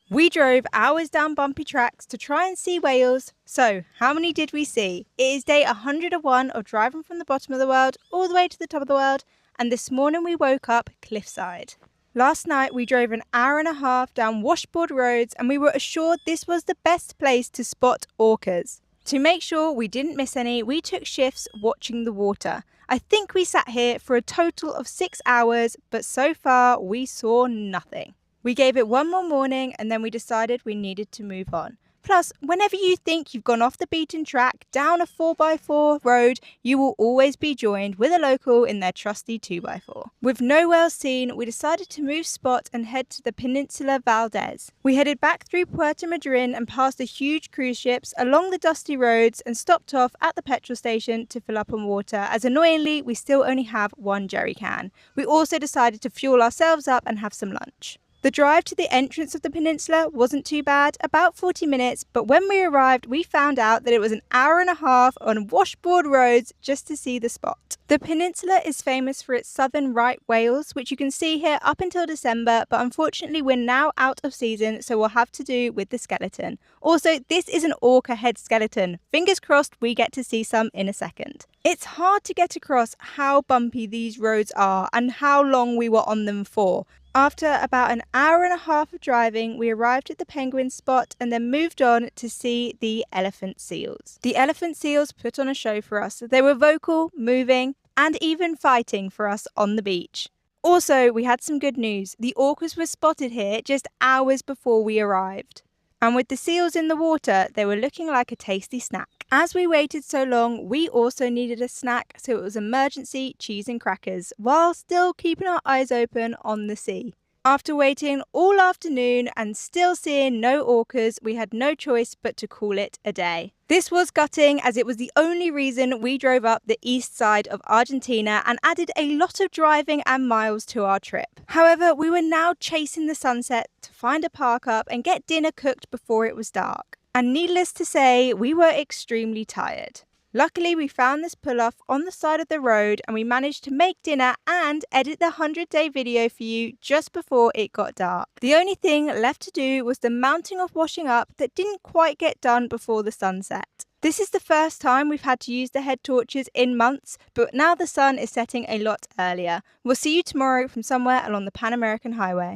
We drove hours down bumpy tracks to try and see whales. So, how many did we see? It is day 101 of driving from the bottom of the world all the way to the top of the world, and this morning we woke up cliffside. Last night we drove an hour and a half down washboard roads and we were assured this was the best place to spot orcas. To make sure we didn't miss any, we took shifts watching the water. I think we sat here for a total of 6 hours, but so far we saw nothing. We gave it one more morning and then we decided we needed to move on. Plus, whenever you think you've gone off the beaten track down a 4x4 road, you will always be joined with a local in their trusty 2x4. With no whales seen, we decided to move spot and head to the Peninsula Valdez. We headed back through Puerto Madryn and past the huge cruise ships along the dusty roads and stopped off at the petrol station to fill up on water, as annoyingly we still only have one jerry can. We also decided to fuel ourselves up and have some lunch. The drive to the entrance of the peninsula wasn't too bad, about 40 minutes, but when we arrived we found out that it was an hour and a half on washboard roads just to see the spot. The peninsula is famous for its southern right whales, which you can see here up until December, but unfortunately we're now out of season, so we'll have to do with the skeleton. Also, this is an orca head skeleton. Fingers crossed we get to see some in a second. It's hard to get across how bumpy these roads are and how long we were on them for. After about an hour and a half of driving, we arrived at the penguin spot and then moved on to see the elephant seals. The elephant seals put on a show for us. They were vocal, moving, and even fighting for us on the beach. Also, we had some good news. The orcas were spotted here just hours before we arrived. And with the seals in the water, they were looking like a tasty snack. As we waited so long, we also needed a snack, so it was emergency cheese and crackers, while still keeping our eyes open on the sea. After waiting all afternoon and still seeing no orcas, we had no choice but to call it a day. This was gutting, as it was the only reason we drove up the east side of Argentina and added a lot of driving and miles to our trip. However, we were now chasing the sunset to find a park up and get dinner cooked before it was dark. And needless to say, we were extremely tired. Luckily, we found this pull-off on the side of the road and we managed to make dinner and edit the 100-day video for you just before it got dark. The only thing left to do was the mounting of washing up that didn't quite get done before the sunset. This is the first time we've had to use the head torches in months, but now the sun is setting a lot earlier. We'll see you tomorrow from somewhere along the Pan American Highway.